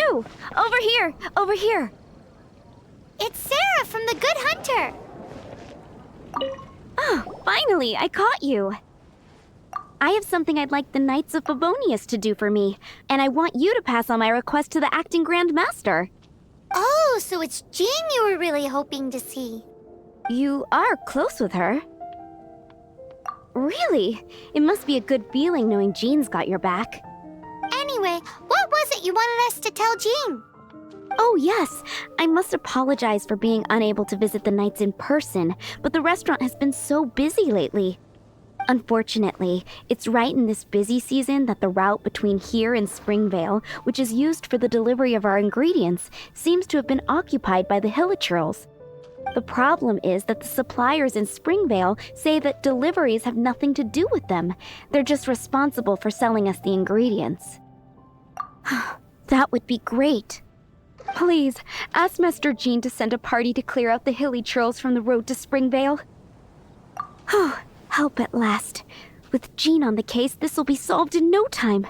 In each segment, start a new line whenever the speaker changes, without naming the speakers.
too! Over here! Over here!
It's Sarah from the Good Hunter!
Oh, finally, I caught you! I have something I'd like the Knights of Favonius to do for me, and I want you to pass on my request to the acting Grand Master.
Oh, so it's Jean you were really hoping to see.
You are close with her. Really? It must be a good feeling knowing Jean's got your back.
Anyway, what was it you wanted us to tell Jean?
Oh yes, I must apologize for being unable to visit the Knights in person, but the restaurant has been so busy lately. Unfortunately, it's right in this busy season that the route between here and Springvale, which is used for the delivery of our ingredients, seems to have been occupied by the Hilichurls. The problem is that the suppliers in Springvale say that deliveries have nothing to do with them. They're just responsible for selling us the ingredients. That would be great. Please, ask Master Jean to send a party to clear out the Hilichurls from the road to Springvale. Help at last. With Jean on the case, this will be solved in no time.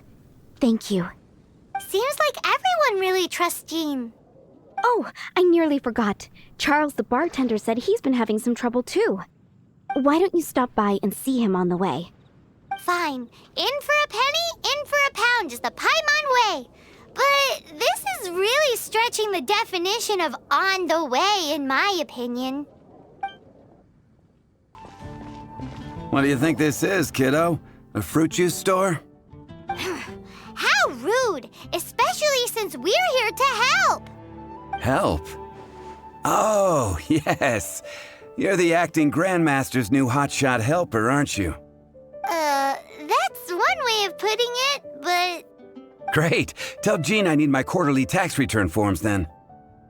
Thank you.
Seems like everyone really trusts Jean.
Oh, I nearly forgot. Charles the bartender said he's been having some trouble too. Why don't you stop by and see him on the way?
Fine. In for a penny, in for a pound, just the Paimon way. But this is really stretching the definition of on the way, in my opinion.
What do you think this is, kiddo? A fruit juice store?
How rude, especially since we're here to help.
Help? Oh, yes. You're the acting Grandmaster's new hotshot helper, aren't you?
That's one way of putting it, but...
Great. Tell Jean I need my quarterly tax return forms then.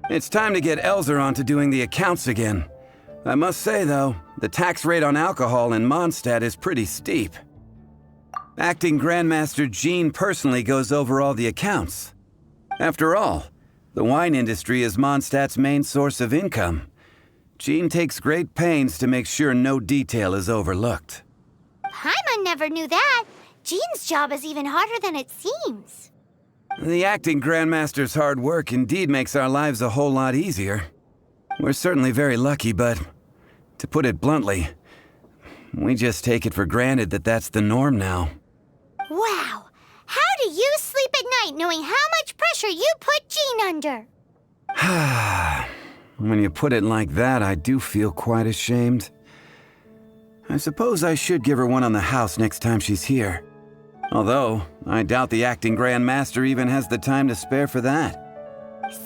It's time to get Elzer on to doing the accounts again. I must say, though, the tax rate on alcohol in Monstatd is pretty steep. Acting Grandmaster Jean personally goes over all the accounts. After all, the wine industry is Mondstadt's main source of income. Jean takes great pains to make sure no detail is overlooked.
Paimon never knew that. Jean's job is even harder than it seems.
The acting Grandmaster's hard work indeed makes our lives a whole lot easier. We're certainly very lucky, but to put it bluntly, we just take it for granted that that's the norm now.
Wow! How do you sleep at night knowing how much pressure you put Jean under?
When you put it like that, I do feel quite ashamed. I suppose I should give her one on the house next time she's here. Although, I doubt the acting Grand Master even has the time to spare for that.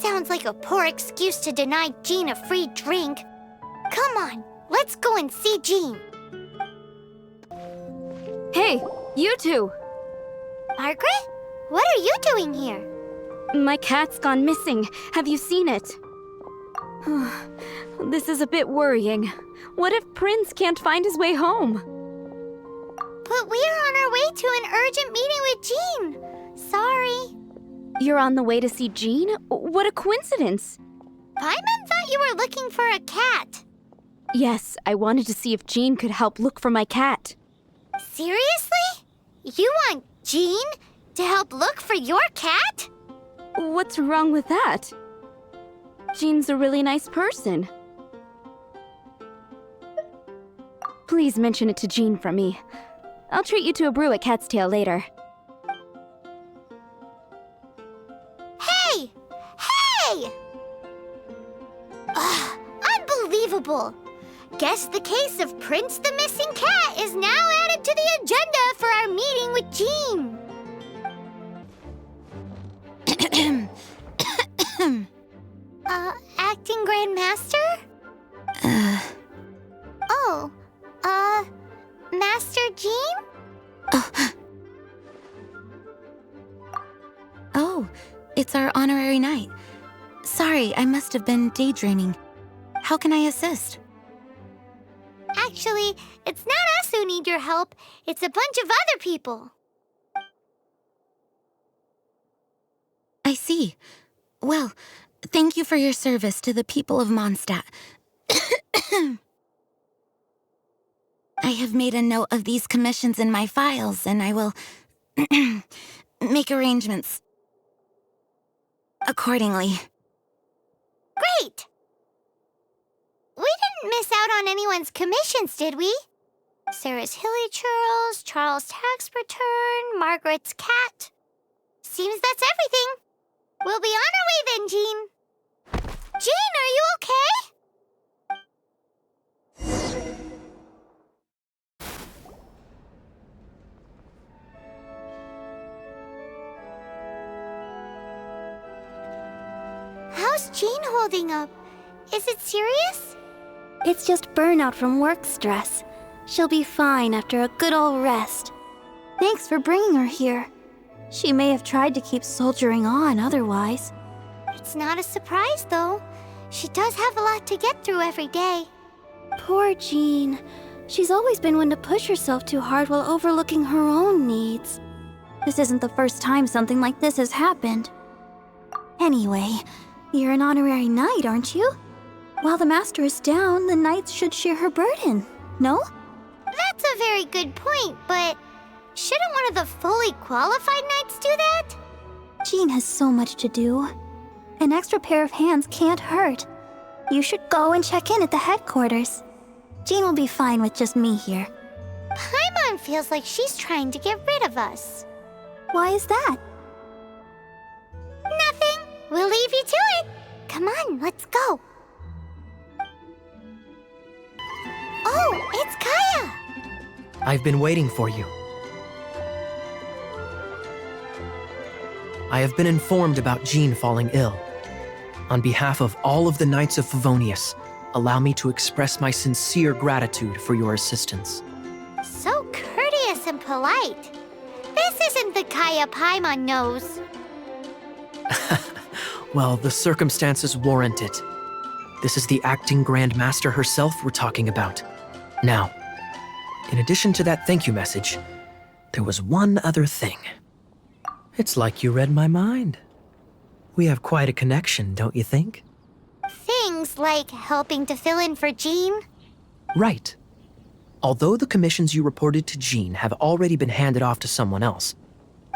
Sounds like a poor excuse to deny Jean a free drink. Come on, let's go and see Jean.
Hey, you two!
Margaret? What are you doing here?
My cat's gone missing. Have you seen it? This is a bit worrying. What if Prince can't find his way home?
But we are on our way to an urgent meeting with Jean. Sorry.
You're on the way to see Jean? What a coincidence!
Paimon thought you were looking for a cat.
Yes, I wanted to see if Jean could help look for my cat.
Seriously? You want Jean to help look for your cat?
What's wrong with that? Jean's a really nice person. Please mention it to Jean from me. I'll treat you to a brew at Cat's Tail later.
Hey! Hey! Ugh, unbelievable! Guess the case of Prince the Missing Cat is now added to the agenda for our meeting with Jean. Acting Grand Master? Master Jean?
Oh, it's our honorary knight. Sorry, I must have been daydreaming. How can I assist?
Actually, it's not us who need your help. It's a bunch of other people.
I see. Well, thank you for your service to the people of Mondstadt. I have made a note of these commissions in my files, and I will make arrangements. accordingly.
Great! We didn't miss out on anyone's commissions, did we? Sarah's Hilly Churls, Charles' tax return, Margaret's cat. Seems that's everything. We'll be on our way then, Jean. Jean, are you okay? How's Jean holding up? Is it serious?
It's just burnout from work stress. She'll be fine after a good old rest. Thanks for bringing her here. She may have tried to keep soldiering on otherwise.
It's not a surprise, though. She does have a lot to get through every day.
Poor Jean. She's always been one to push herself too hard while overlooking her own needs. This isn't the first time something like this has happened. Anyway, you're an honorary knight, aren't you? While the master is down, the knights should share her burden, no?
That's a very good point, but shouldn't one of the fully qualified knights do that?
Jean has so much to do. An extra pair of hands can't hurt. You should go and check in at the headquarters. Jean will be fine with just me here.
Paimon feels like she's trying to get rid of us.
Why is that?
Nothing. We'll leave you to it. Come on, let's go. Oh, it's Kaya!
I've been waiting for you. I have been informed about Jean falling ill. On behalf of all of the Knights of Favonius, allow me to express my sincere gratitude for your assistance.
So courteous and polite. This isn't the Kaya Paimon knows.
Well, the circumstances warrant it. This is the acting Grand Master herself we're talking about. Now, in addition to that thank you message, there was one other thing. It's like you read my mind. We have quite a connection, don't you think?
Things like helping to fill in for Jean?
Right. Although the commissions you reported to Jean have already been handed off to someone else,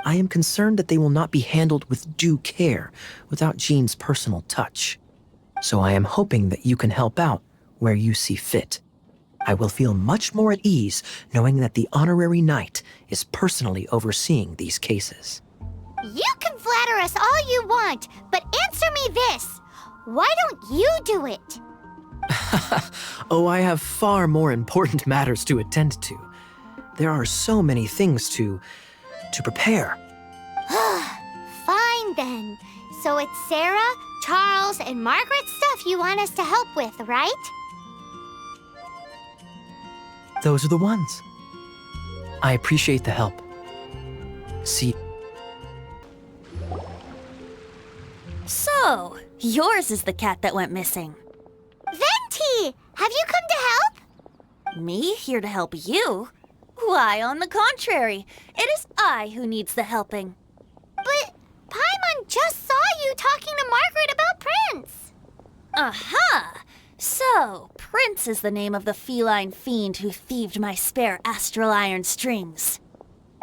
I am concerned that they will not be handled with due care without Jean's personal touch. So I am hoping that you can help out where you see fit. I will feel much more at ease knowing that the honorary knight is personally overseeing these cases.
You can flatter us all you want, but answer me this. Why don't you do it?
Oh, I have far more important matters to attend to. There are so many things to prepare.
Fine then. So it's Sarah, Charles, and Margaret's stuff you want us to help with, right?
Those are the ones. I appreciate the help. See.
So, yours is the cat that went missing.
Venti! Have you come to help?
Me here to help you? Why, on the contrary, it is I who needs the helping.
But Paimon just saw you talking to Margaret about Prince.
Aha! So, Prince is the name of the feline fiend who thieved my spare astral iron strings.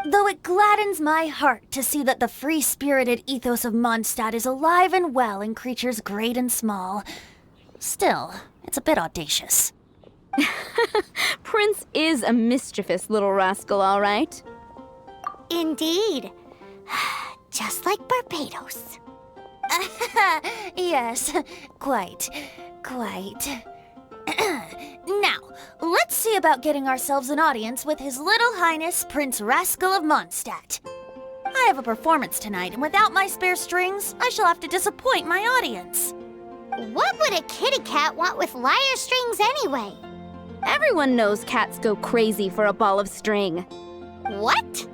Though it gladdens my heart to see that the free-spirited ethos of Monstatd is alive and well in creatures great and small, still, it's a bit audacious.
Prince is a mischievous little rascal, all right.
Indeed. Just like Barbados.
Yes, quite. Now, let's see about getting ourselves an audience with His Little Highness Prince Rascal of Monstatd. I have a performance tonight, and without my spare strings, I shall have to disappoint my audience.
What would a kitty cat want with lyre strings anyway?
Everyone knows cats go crazy for a ball of string.
What?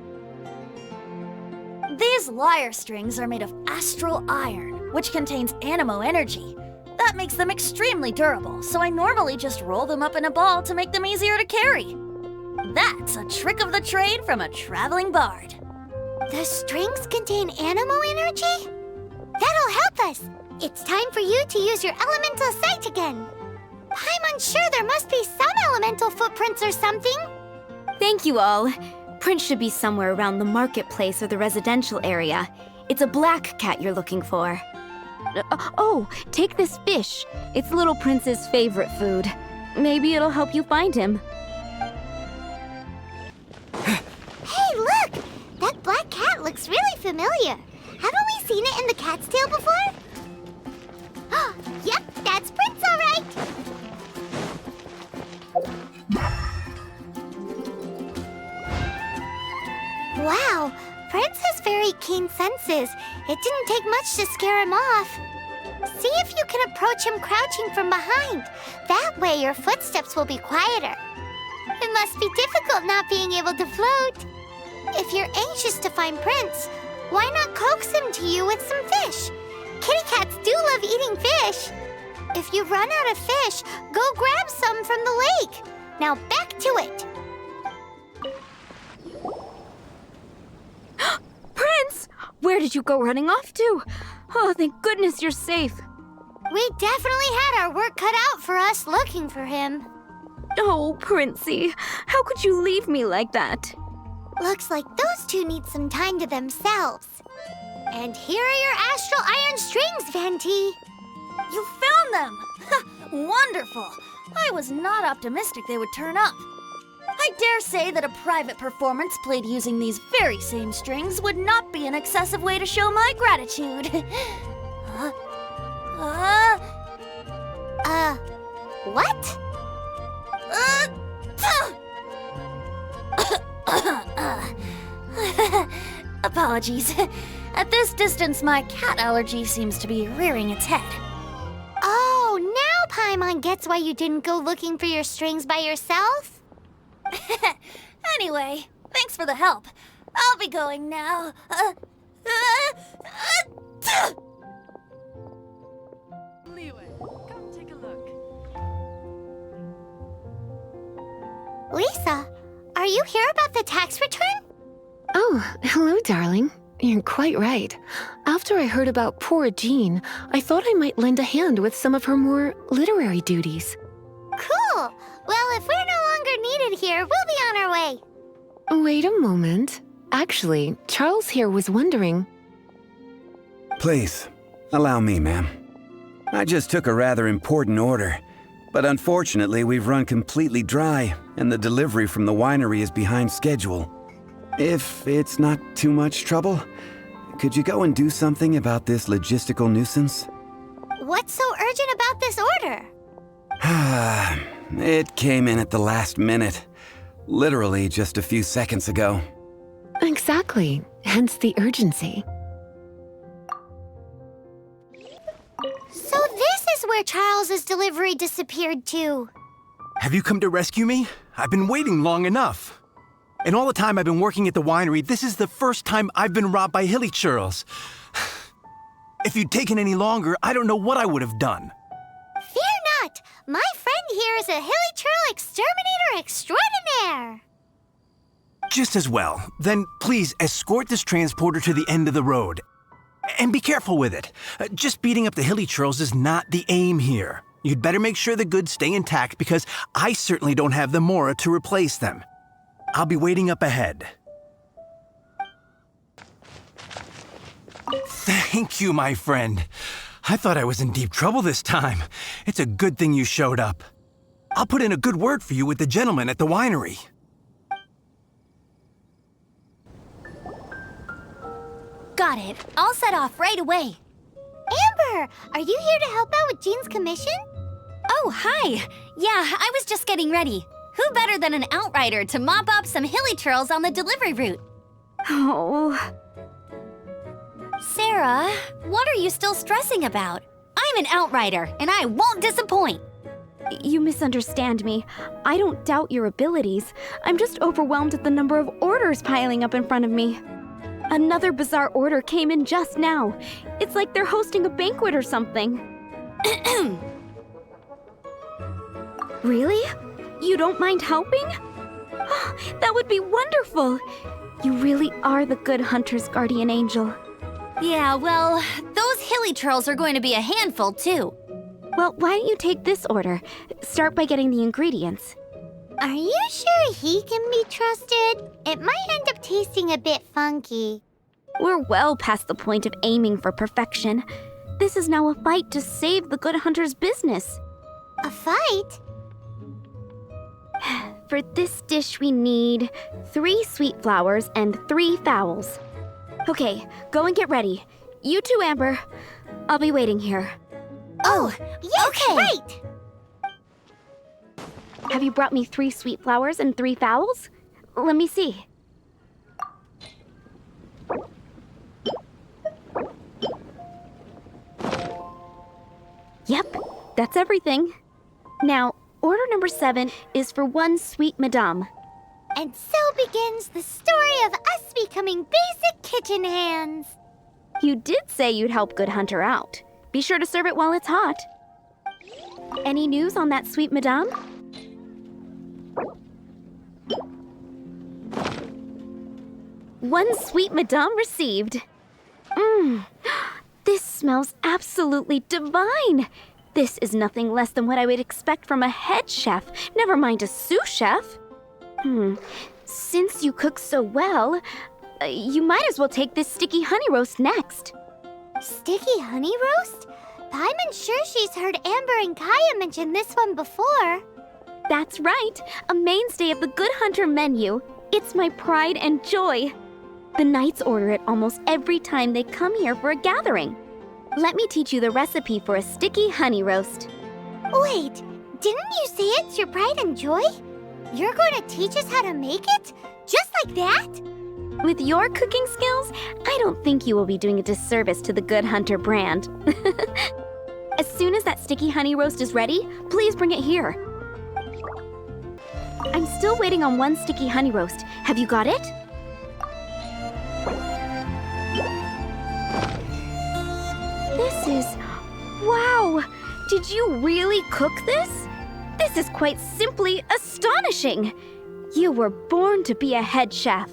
These lyre strings are made of astral iron, which contains animo energy. That makes them extremely durable, so I normally just roll them up in a ball to make them easier to carry. That's a trick of the trade from a traveling bard.
The strings contain animo energy? That'll help us. It's time for you to use your elemental sight again. I'm unsure there must be some elemental footprints or something.
Thank you all. Prince should be somewhere around the marketplace or the residential area. It's a black cat you're looking for. Oh, take this fish. It's Little Prince's favorite food. Maybe it'll help you find him.
Hey, look! That black cat looks really familiar. Haven't we seen it in the cat's tail before? Oh, yep, that's Prince, all right. Wow, Prince has very keen senses. It didn't take much to scare him off. See if you can approach him crouching from behind. That way your footsteps will be quieter. It must be difficult not being able to float. If you're anxious to find Prince, why not coax him to you with some fish? Kitty cats do love eating fish. If you run out of fish, go grab some from the lake. Now back to it.
Prince! Where did you go running off to? Oh, thank goodness you're safe.
We definitely had our work cut out for us looking for him.
Oh, Princey, how could you leave me like that?
Looks like those two need some time to themselves. And here are your astral iron strings, Venti.
You found them! Wonderful! I was not optimistic they would turn up. I dare say that a private performance played using these very same strings would not be an excessive way to show my gratitude.
What?
Apologies. At this distance, my cat allergy seems to be rearing its head.
Oh, now Paimon gets why you didn't go looking for your strings by yourself?
Anyway, thanks for the help. I'll be going now.
Leeway, come take a look.
Lisa, are you here about the tax return?
Oh, hello, darling. You're quite right. After I heard about poor Jean, I thought I might lend a hand with some of her more literary duties.
Cool. Well, if we're no longer needed here, we'll be on our way.
Wait a moment. Actually, Charles here was wondering...
Please, allow me, ma'am. I just took a rather important order, but unfortunately we've run completely dry, and the delivery from the winery is behind schedule. If it's not too much trouble, could you go and do something about this logistical nuisance?
What's so urgent about this order?
It came in at the last minute. Literally just a few seconds ago.
Exactly. Hence the urgency.
So this is where Charles's delivery disappeared to.
Have you come to rescue me? I've been waiting long enough. And all the time I've been working at the winery, this is the first time I've been robbed by hilly churls. If you'd taken any longer, I don't know what I would have done.
Fear not! My friend here is a hilly churl exterminator extraordinaire!
Just as well. Then please escort this transporter to the end of the road. And be careful with it. Just beating up the hilly churls is not the aim here. You'd better make sure the goods stay intact because I certainly don't have the mora to replace them. I'll be waiting up ahead. Thank you, my friend. I thought I was in deep trouble this time. It's a good thing you showed up. I'll put in a good word for you with the gentleman at the winery.
Got it. I'll set off right away.
Amber, are you here to help out with Jean's commission?
Oh, hi. Yeah, I was just getting ready. Who better than an outrider to mop up some hilly churls on the delivery route?
Oh,
Sarah, what are you still stressing about? I'm an outrider, and I won't disappoint.
you misunderstand me. I don't doubt your abilities. I'm just overwhelmed at the number of orders piling up in front of me. Another bizarre order came in just now. It's like they're hosting a banquet or something. Really? You don't mind helping? That would be wonderful. You really are the good hunter's guardian angel.
Yeah, well, those hilly churls are going to be a handful, too.
Well, why don't you take this order? Start by getting the ingredients.
Are you sure he can be trusted? It might end up tasting a bit funky.
We're well past the point of aiming for perfection. This is now a fight to save the Good Hunter's business.
A fight?
For this dish, we need 3 sweet flowers and 3 fowls. Okay, go and get ready. You too, Amber. I'll be waiting here.
Oh, yes, okay. Right!
Have you brought me 3 sweet flowers and 3 fowls? Let me see. Yep, that's everything. Now, order number 7 is for 1 sweet madame.
And so begins the story of us becoming basic kitchen hands.
You did say you'd help Good Hunter out. Be sure to serve it while it's hot. Any news on that sweet madame? One sweet madame received. This smells absolutely divine. This is nothing less than what I would expect from a head chef, never mind a sous chef. Since you cook so well, you might as well take this sticky honey roast next.
Sticky honey roast? I'm sure she's heard Amber and Kaya mention this one before.
That's right, a mainstay of the Good Hunter menu. It's my pride and joy. The knights order it almost every time they come here for a gathering. Let me teach you the recipe for a sticky honey roast.
Wait, didn't you say it's your pride and joy? You're going to teach us how to make it? Just like that?
With your cooking skills, I don't think you will be doing a disservice to the Good Hunter brand. As soon as that sticky honey roast is ready, please bring it here. I'm still waiting on 1 sticky honey roast. Have you got it? This is... wow! Did you really cook this? This is quite simply astonishing! You were born to be a head chef.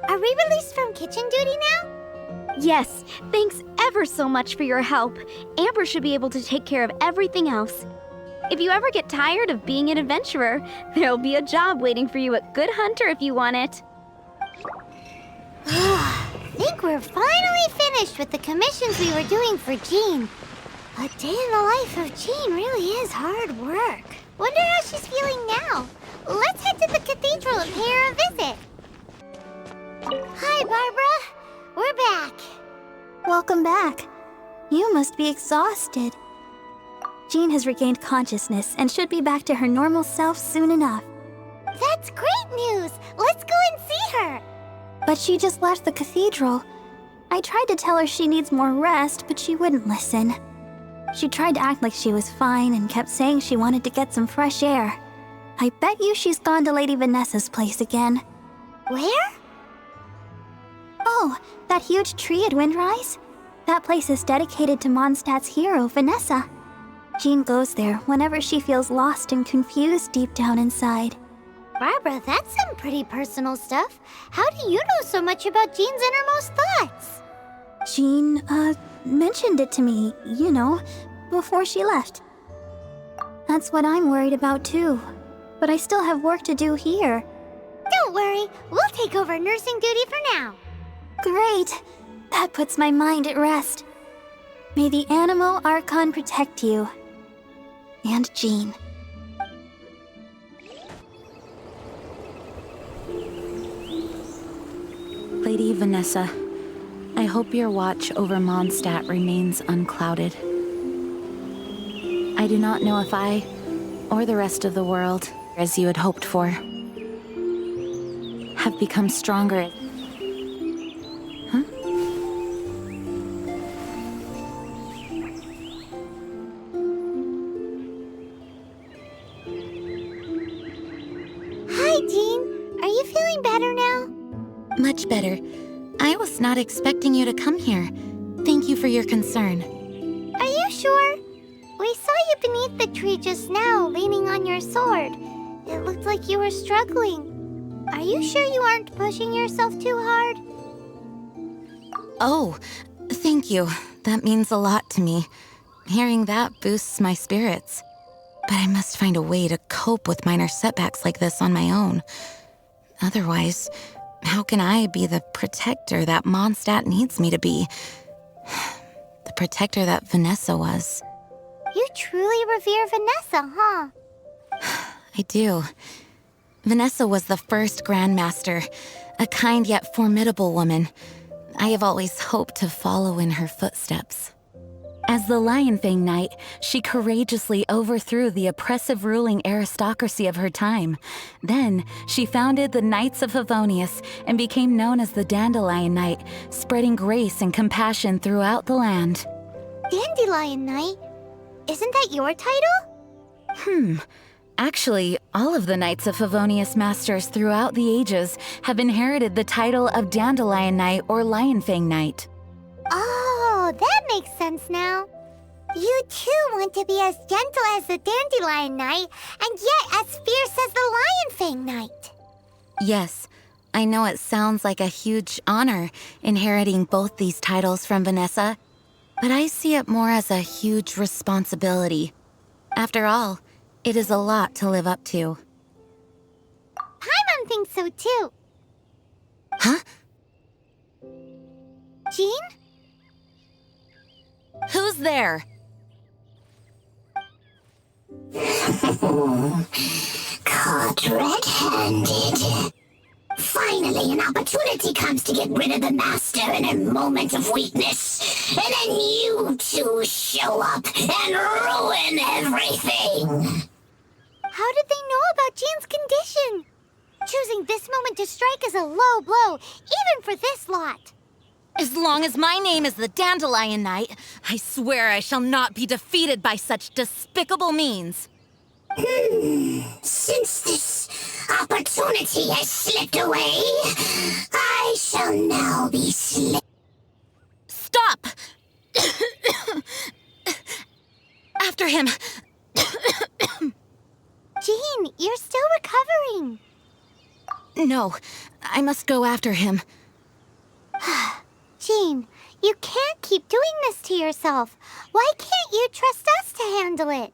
Are we released from kitchen duty now?
Yes, thanks ever so much for your help. Amber should be able to take care of everything else. If you ever get tired of being an adventurer, there'll be a job waiting for you at Good Hunter if you want it.
Think we're finally finished with the commissions we were doing for Jean. A day in the life of Jean really is hard work. Wonder how she's feeling now. Let's head to the cathedral and pay her a visit. Hi, Barbara. We're back.
Welcome back. You must be exhausted. Jean has regained consciousness and should be back to her normal self soon enough.
That's great news. Let's go and see her.
But she just left the cathedral. I tried to tell her she needs more rest, but she wouldn't listen. She tried to act like she was fine and kept saying she wanted to get some fresh air. I bet you she's gone to Lady Vanessa's place again.
Where?
Oh, that huge tree at Windrise? That place is dedicated to Monstat's hero, Vanessa. Jean goes there whenever she feels lost and confused deep down inside.
Barbara, that's some pretty personal stuff. How do you know so much about Jean's innermost thoughts?
Jean, mentioned it to me, before she left. That's what I'm worried about too. But I still have work to do here.
Don't worry, we'll take over nursing duty for now.
Great! That puts my mind at rest. May the Animo Archon protect you. And Jean.
Lady Vanessa, I hope your watch over Mondstadt remains unclouded. I do not know if I, or the rest of the world, as you had hoped for, have become stronger. Huh?
Hi, Jean. Are you feeling better now?
Much better. I was not expecting you to come here. Thank you for your concern.
Are you sure? We saw you beneath the tree just now, leaning on your sword. It looked like you were struggling. Are you sure you aren't pushing yourself too hard?
Oh, thank you. That means a lot to me. Hearing that boosts my spirits. But I must find a way to cope with minor setbacks like this on my own. Otherwise, how can I be the protector that Mondstadt needs me to be? The protector that Vanessa was.
You truly revere Vanessa, huh?
I do. Vanessa was the first Grandmaster, a kind yet formidable woman. I have always hoped to follow in her footsteps. As the Lionfang Knight, she courageously overthrew the oppressive ruling aristocracy of her time. Then, she founded the Knights of Favonius and became known as the Dandelion Knight, spreading grace and compassion throughout the land.
Dandelion Knight? Isn't that your title?
Actually, all of the Knights of Favonius Masters throughout the ages have inherited the title of Dandelion Knight or Lionfang Knight.
Oh, that makes sense now. You too want to be as gentle as the Dandelion Knight, and yet as fierce as the Lionfang Knight.
Yes, I know it sounds like a huge honor inheriting both these titles from Vanessa, but I see it more as a huge responsibility. After all, it is a lot to live up to.
Paimon thinks so too.
Huh?
Jean?
Who's there?
Caught red-handed. Finally, an opportunity comes to get rid of the Master in a moment of weakness. And then you two show up and ruin everything.
How did they know about Jean's condition? Choosing this moment to strike is a low blow, even for this lot.
As long as my name is the Dandelion Knight, I swear I shall not be defeated by such despicable means.
Since this opportunity has slipped away, I shall now be
Stop! After him!
Jean, you're still recovering.
No, I must go after him.
Jean, you can't keep doing this to yourself. Why can't you trust us to handle it?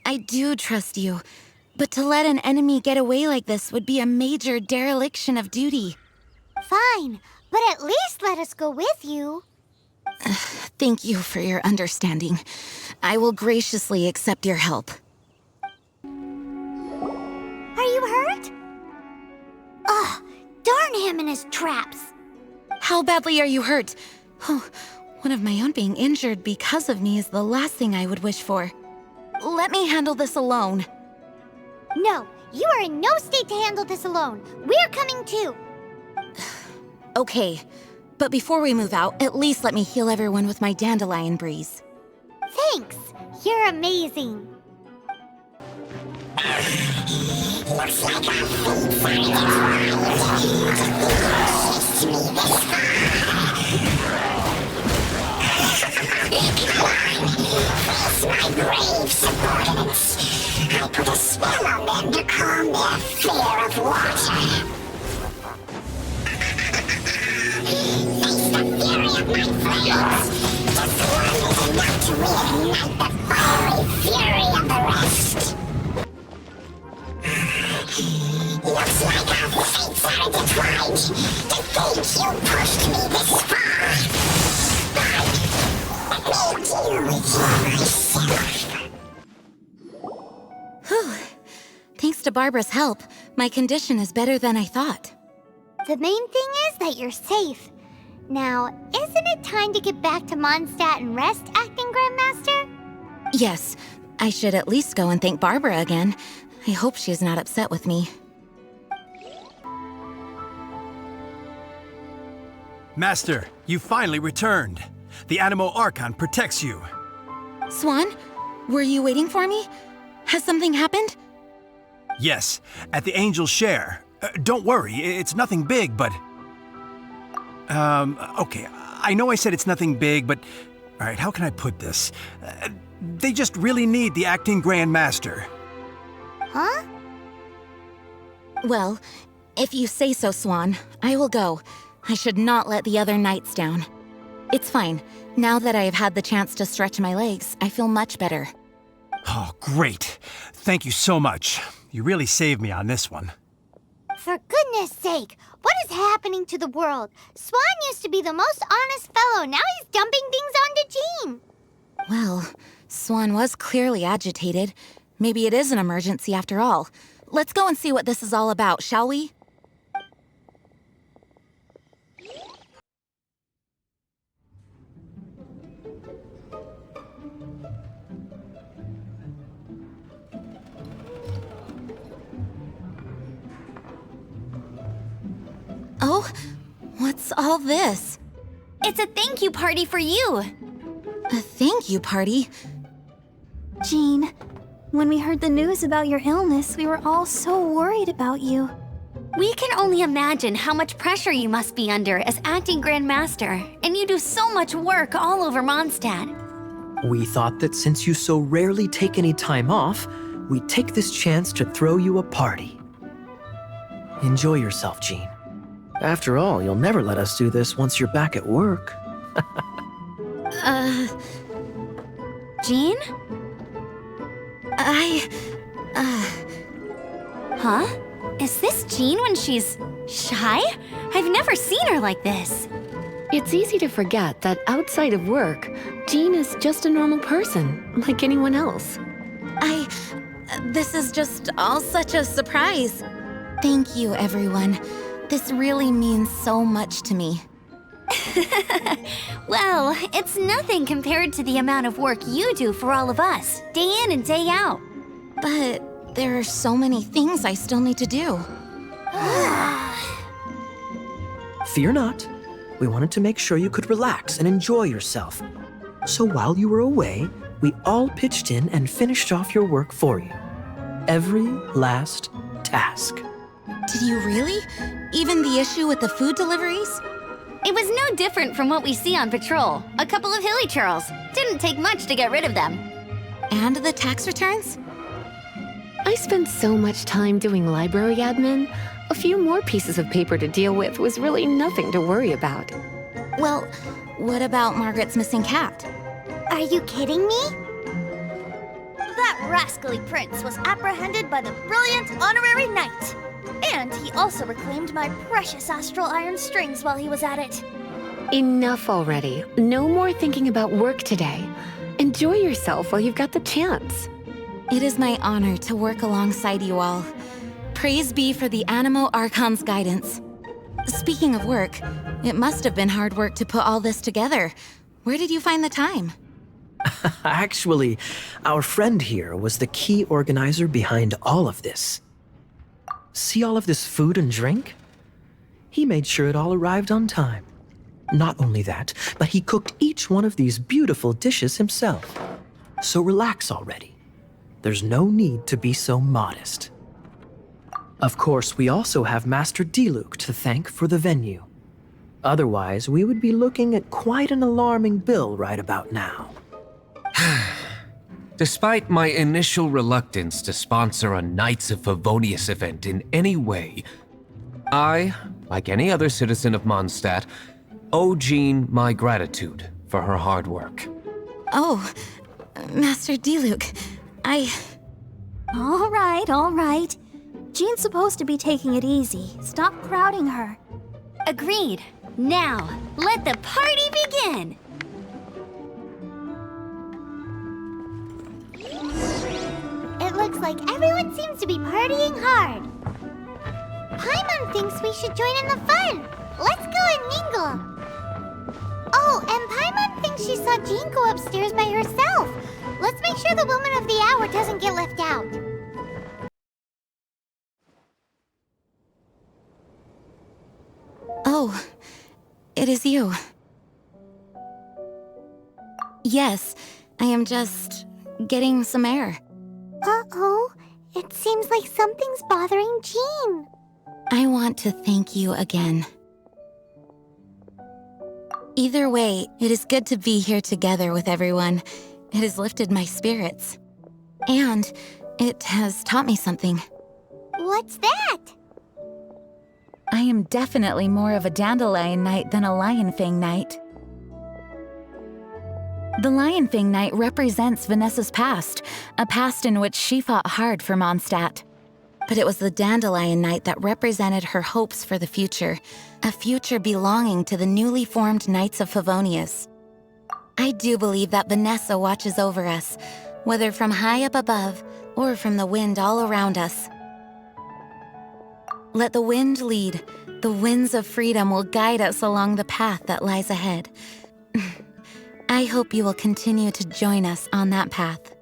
I do trust you, but to let an enemy get away like this would be a major dereliction of duty.
Fine, but at least let us go with you.
Thank you for your understanding. I will graciously accept your help.
Are you hurt? Ugh, darn him and his traps.
How badly are you hurt? Oh, one of my own being injured because of me is the last thing I would wish for. Let me handle this alone.
No, you are in no state to handle this alone. We're coming too.
Okay, but before we move out, at least let me heal everyone with my dandelion breeze.
Thanks. You're amazing.
Looks like our feet finally arrived. Me this Face my brave subordinates. I put a spell on them to calm their fear of water. Face the fury of my friends. Just one is enough to reignite the fiery fury of the rest. Looks like our fates are intertwined. To think you pushed me this far. I'll deal with you myself.
Whew. Thanks to Barbara's help, my condition is better than I thought.
The main thing is that you're safe. Now, isn't it time to get back to Monstatd and rest, Acting Grandmaster?
Yes, I should at least go and thank Barbara again. I hope she is not upset with me.
Master, you finally returned. The Animo Archon protects you.
Swan, were you waiting for me? Has something happened?
Yes, at the Angel's Share. Don't worry, it's nothing big, but... okay, I know I said it's nothing big, but... Alright, how can I put this? They just really need the Acting Grand Master.
Huh?
Well, if you say so, Swan, I will go. I should not let the other knights down. It's fine. Now that I have had the chance to stretch my legs, I feel much better.
Oh, great. Thank you so much. You really saved me on this one.
For goodness goodness sake! What is happening to the world? Swan used to be the most honest fellow. Now he's dumping things onto Jean.
Well, Swan was clearly agitated. Maybe it is an emergency after all. Let's go and see what this is all about, shall we? Oh, what's all this?
It's a thank you party for you.
A thank you party?
Jean, when we heard the news about your illness, we were all so worried about you.
We can only imagine how much pressure you must be under as acting Grand Master, and you do so much work all over Monstatd.
We thought that since you so rarely take any time off, we'd take this chance to throw you a party. Enjoy yourself, Jean. After all, you'll never let us do this once you're back at work.
Jean? Huh? Is this Jean when she's shy? I've never seen her like this.
It's easy to forget that outside of work, Jean is just a normal person, like anyone else.
This is just all such a surprise. Thank you, everyone. This really means so much to me.
Well, it's nothing compared to the amount of work you do for all of us, day in and day out.
But there are so many things I still need to do.
Fear not. We wanted to make sure you could relax and enjoy yourself. So while you were away, we all pitched in and finished off your work for you. Every last task.
Did you really? Even the issue with the food deliveries?
It was no different from what we see on patrol. A couple of hilly churls. Didn't take much to get rid of them.
And the tax returns?
I spent so much time doing library admin. A few more pieces of paper to deal with was really nothing to worry about.
Well, what about Margaret's missing cat?
Are you kidding me?
That rascally prince was apprehended by the brilliant honorary knight. And he also reclaimed my precious astral iron strings while he was at it.
Enough already. No more thinking about work today. Enjoy yourself while you've got the chance.
It is my honor to work alongside you all. Praise be for the Animo Archon's guidance. Speaking of work, it must have been hard work to put all this together. Where did you find the time?
Actually, our friend here was the key organizer behind all of this. See all of this food and drink? He made sure it all arrived on time. Not only that, but he cooked each one of these beautiful dishes himself. So relax already. There's no need to be so modest. Of course, we also have Master Diluc to thank for the venue. Otherwise, we would be looking at quite an alarming bill right about now.
Despite my initial reluctance to sponsor a Knights of Favonius event in any way, I, like any other citizen of Mondstadt, owe Jean my gratitude for her hard work.
Oh, Master Diluc,
All right. Jean's supposed to be taking it easy. Stop crowding her.
Agreed. Now, let the party begin!
It looks like everyone seems to be partying hard. Paimon thinks we should join in the fun. Let's go and mingle. Oh, and Paimon thinks she saw Jean go upstairs by herself. Let's make sure the woman of the hour doesn't get left out.
Oh, it is you. Yes, I am just getting some air.
Uh-oh, it seems like something's bothering Jean.
I want to thank you again. Either way, it is good to be here together with everyone. It has lifted my spirits. And it has taught me something.
What's that?
I am definitely more of a Dandelion Knight than a Lionfang Knight. The Lionfang Knight represents Vanessa's past, a past in which she fought hard for Mondstadt.
but it was the Dandelion Knight that represented her hopes for the future, a future belonging to the newly formed Knights of Favonius. I do believe that Vanessa watches over us, whether from high up above or from the wind all around us. Let the wind lead. The winds of freedom will guide us along the path that lies ahead. I hope you will continue to join us on that path.